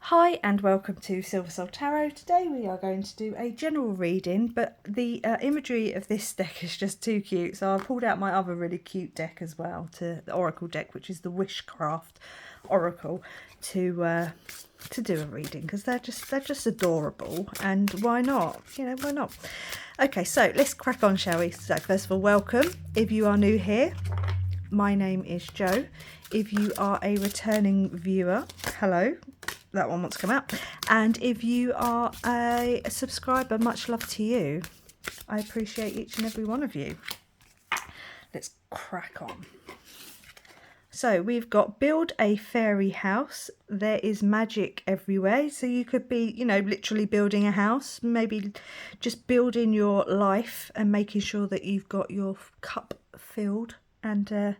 Hi and welcome to Silver Soul Tarot. Today we are going to do a general reading, but the imagery of this deck is just too cute, so I pulled out my other really cute deck as well, to the Oracle deck, which is the Wishcraft Oracle, to do a reading because they're just adorable, and why not? Why not? Okay, so let's crack on, shall we? So first of all, welcome. If you are new here, my name is Jo. If you are a returning viewer, hello. That one wants to come out. And if you are a subscriber, much love to you. I appreciate each and every one of you. Let's crack on. So we've got build a fairy house. There is magic everywhere. So you could be, literally building a house, maybe just building your life and making sure that you've got your cup filled, and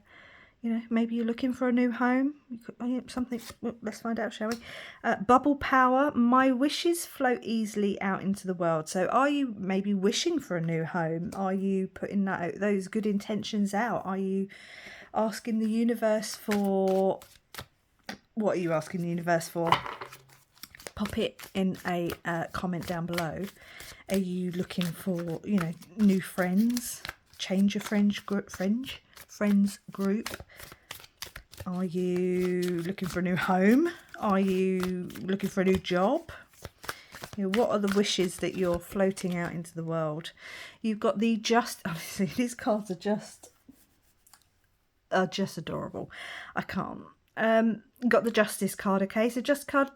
maybe you're looking for a new home. Something. Well, let's find out, shall we? Bubble power. My wishes flow easily out into the world. So, are you maybe wishing for a new home? Are you putting those good intentions out? Are you asking the universe for? What are you asking the universe for? Pop it in a comment down below. Are you looking for new friends? Change your friends group. Are you looking for a new home? Are you looking for a new job? What are the wishes that you're floating out into the world? You've got the obviously these cards are just adorable. I can't. Got the Justice card. Okay, so Justice card,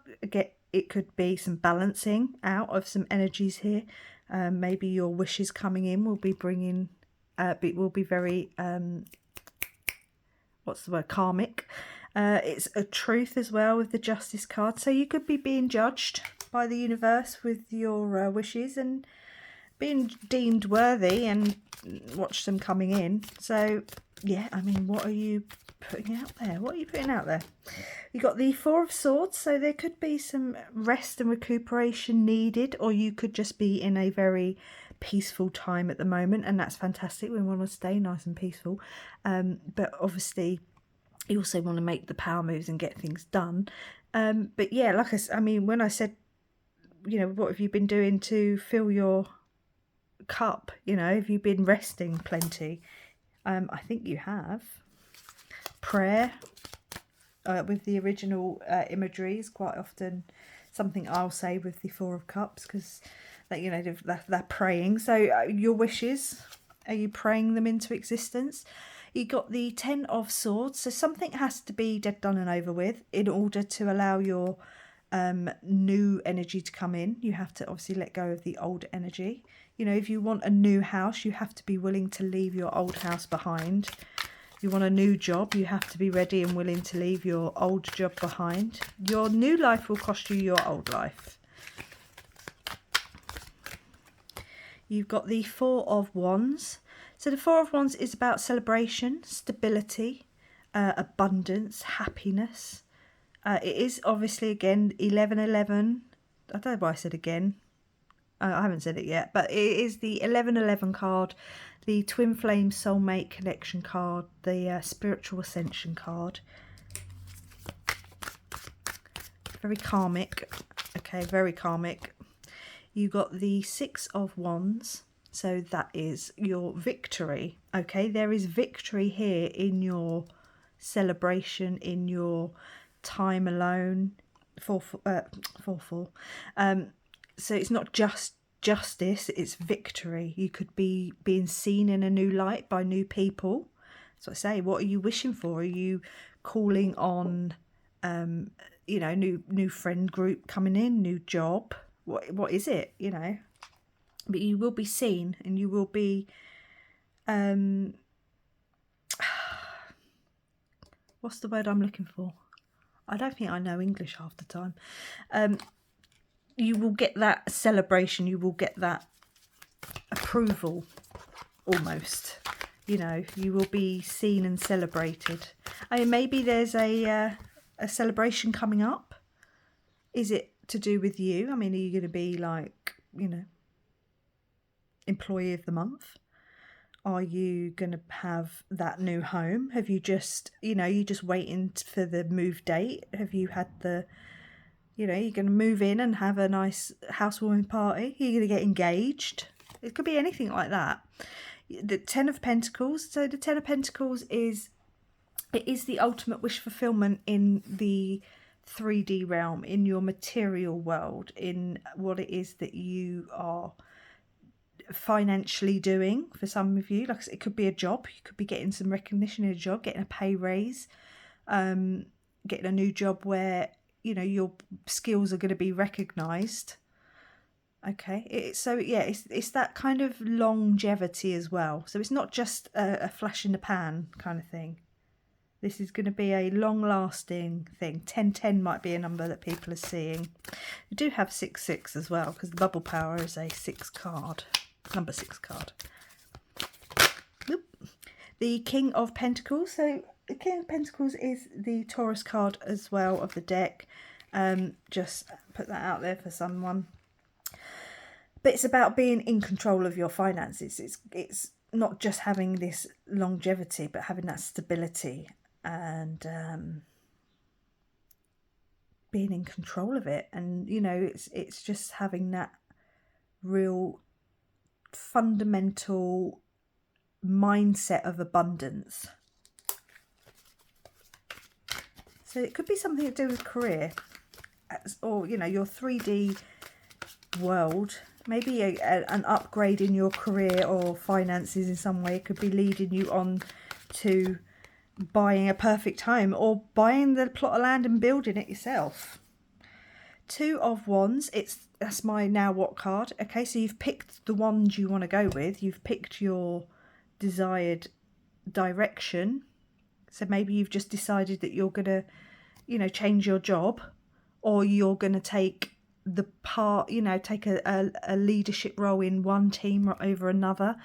it could be some balancing out of some energies here. Maybe your wishes coming in will be bringing will be very what's the word, karmic. It's a truth as well with the Justice card, so you could be being judged by the universe with your wishes and being deemed worthy, and watch them coming in. So yeah, I mean, what are you putting out there? You got the Four of Swords, so there could be some rest and recuperation needed, or you could just be in a very peaceful time at the moment, and that's fantastic. We want to stay nice and peaceful, but obviously you also want to make the power moves and get things done. But yeah, like I mean, when I said, what have you been doing to fill your cup? Have you been resting plenty? I think you have. Prayer with the original imagery is quite often something I'll say with the Four of Cups, because they're praying. So your wishes, are you praying them into existence? You got the Ten of Swords, so something has to be dead, done and over with in order to allow your new energy to come in. You have to obviously let go of the old energy. If you want a new house, you have to be willing to leave your old house behind. You want a new job, you have to be ready and willing to leave your old job behind. Your new life will cost you your old life. You've got the Four of Wands. So the Four of Wands is about celebration, stability, abundance, happiness. It is obviously, again, 11:11. I don't know why I said again. I haven't said it yet, but it is the 11:11 card, the Twin Flame Soulmate Connection card, the Spiritual Ascension card. Very karmic. Okay, very karmic. You got the Six of Wands, so that is your victory. Okay, there is victory here in your celebration, in your time alone. Four. So it's not just justice, it's victory. You could be being seen in a new light by new people. So I say, what are you wishing for? Are you calling on new friend group coming in, new job? What is it? But you will be seen, and you will be what's the word I'm looking for? I don't think I know English half the time. You will get that celebration, you will get that approval almost. You will be seen and celebrated. I mean, maybe there's a celebration coming up. Is it to do with you? I mean, are you going to be like, employee of the month? Are you going to have that new home? Have you just, you just waiting for the move date? Have you had the You know, you're going to move in and have a nice housewarming party. You're going to get engaged. It could be anything like that. The Ten of Pentacles. So the Ten of Pentacles is the ultimate wish fulfillment in the 3D realm, in your material world, in what it is that you are financially doing. For some of you, like I said, it could be a job. You could be getting some recognition in a job, getting a pay raise, getting a new job where, you know, your skills are going to be recognised. Okay, it's that kind of longevity as well. So it's not just a flash in the pan kind of thing. This is going to be a long-lasting thing. 1010 might be a number that people are seeing. We do have 66 as well, because the bubble power is a 6 card, number 6 card. Oop. The King of Pentacles. So the King of Pentacles is the Taurus card as well of the deck. Just put that out there for someone. But it's about being in control of your finances. It's not just having this longevity, but having that stability and being in control of it. And, you know, it's just having that real fundamental mindset of abundance. So it could be something to do with career, or, you know, your 3D world. Maybe an upgrade in your career or finances in some way. It could be leading you on to buying a perfect home, or buying the plot of land and building it yourself. 2 of Wands. That's my now what card. Okay, so you've picked the wand you want to go with. You've picked your desired direction. So maybe you've just decided that you're going to, you know, change your job, or you're going to take the part, you know, take a leadership role in one team over another.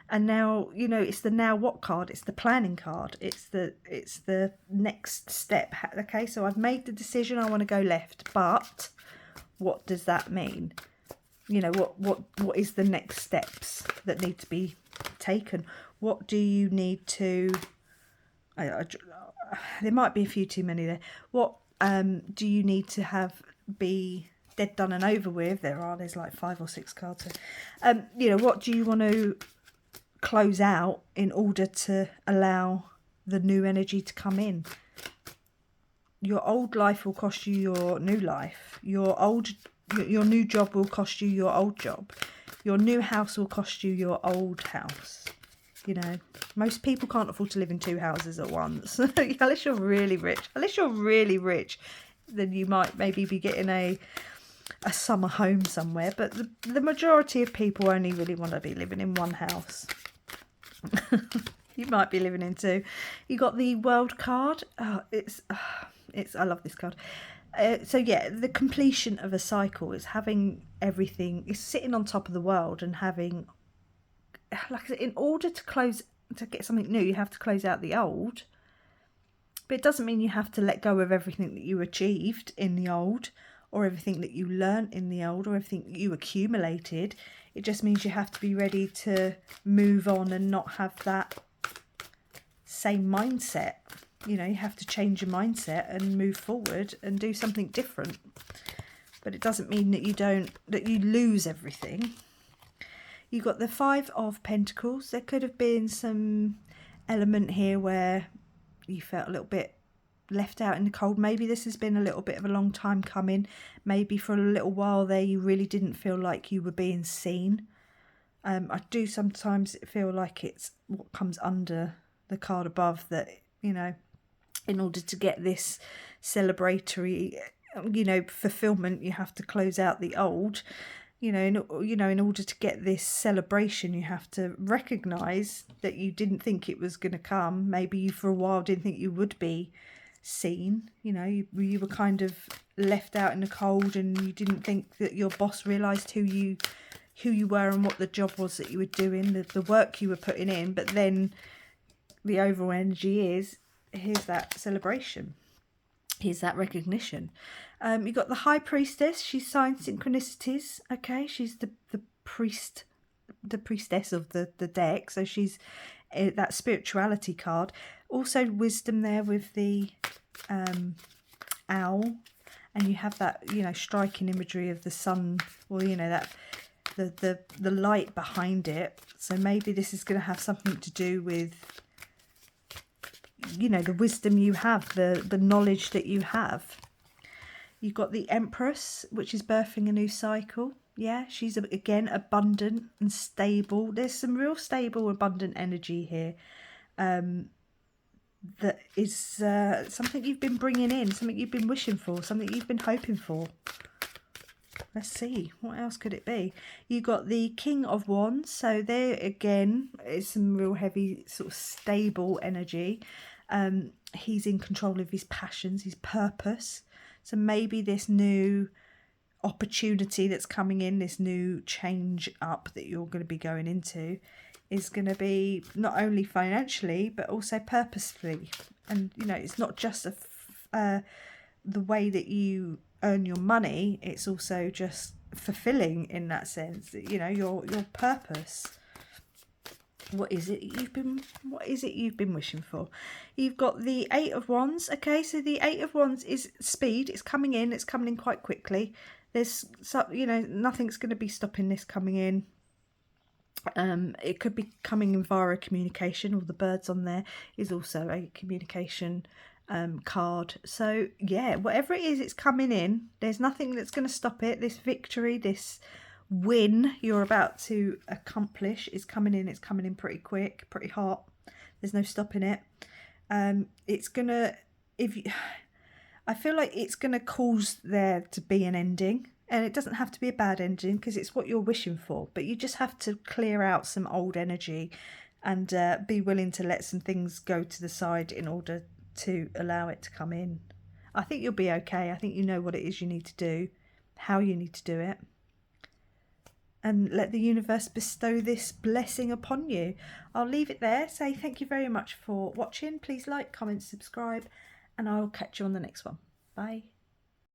And now, you know, it's the now what card. It's the planning card. It's the next step. Okay, so I've made the decision, I want to go left, but what does that mean? You know, what is the next steps that need to be taken? What do you need to there might be a few too many there. What do you need to have be dead, done and over with? There's like 5 or 6 cards here. You know, what do you want to close out in order to allow the new energy to come in? Your old life will cost you your new life. Your new job will cost you your old job. Your new house will cost you your old house. You know, most people can't afford to live in 2 houses at once. Unless you're really rich. Unless you're really rich, then you might maybe be getting a summer home somewhere. But the majority of people only really want to be living in one house. You might be living in 2. You got the World card. Oh, I love this card. So yeah, the completion of a cycle is having everything, is sitting on top of the world and having, like I said, in order to get something new, you have to close out the old. But it doesn't mean you have to let go of everything that you achieved in the old, or everything that you learnt in the old, or everything that you accumulated. It just means you have to be ready to move on and not have that same mindset. You know, you have to change your mindset and move forward and do something different. But it doesn't mean that you lose everything. You got the 5 of Pentacles. There could have been some element here where you felt a little bit left out in the cold. Maybe this has been a little bit of a long time coming. Maybe for a little while there you really didn't feel like you were being seen. I do sometimes feel like it's what comes under the card above, that, you know, in order to get this celebratory, you know, fulfillment, you have to close out the old. In order to get this celebration, you have to recognise that you didn't think it was going to come. Maybe you for a while didn't think you would be seen. You know, you were kind of left out in the cold, and you didn't think that your boss realised who you were and what the job was that you were doing, the work you were putting in. But then the overall energy is, here's that celebration. Here's that recognition. You got the High Priestess. She's sign synchronicities. Okay, she's the priestess of the deck. So she's that spirituality card. Also wisdom there with the owl, and you have that, you know, striking imagery of the sun, or, you know, that the light behind it. So maybe this is going to have something to do with, you know, the wisdom you have, the knowledge that you have. You've got the Empress, which is birthing a new cycle. Yeah, she's again abundant and stable. There's some real stable, abundant energy here. That is something you've been bringing in, something you've been wishing for, something you've been hoping for. Let's see, what else could it be? You got the King of Wands, so there again is some real heavy sort of stable energy. He's in control of his passions, his purpose. So maybe this new opportunity that's coming in, this new change up that you're going to be going into, is going to be not only financially but also purposefully. And you know, it's not just the way that you earn your money, it's also just fulfilling in that sense, you know, your purpose. What is it you've been wishing for? You've got the Eight of Wands. Okay, so the Eight of Wands is speed. It's coming in quite quickly. There's, you know, nothing's going to be stopping this coming in. It could be coming in via a communication, or the birds on there is also a communication card. So yeah, whatever it is, it's coming in. There's nothing that's going to stop it. This victory, this win you're about to accomplish is coming in. It's coming in pretty quick, pretty hot. There's no stopping it. It's gonna, I feel like it's gonna cause there to be an ending. And it doesn't have to be a bad ending, because it's what you're wishing for. But you just have to clear out some old energy and be willing to let some things go to the side in order to allow it to come in. I think you'll be okay. I think you know what it is you need to do, how you need to do it. And let the universe bestow this blessing upon you. I'll leave it there. Say thank you very much for watching. Please like, comment, subscribe, and I'll catch you on the next one. Bye.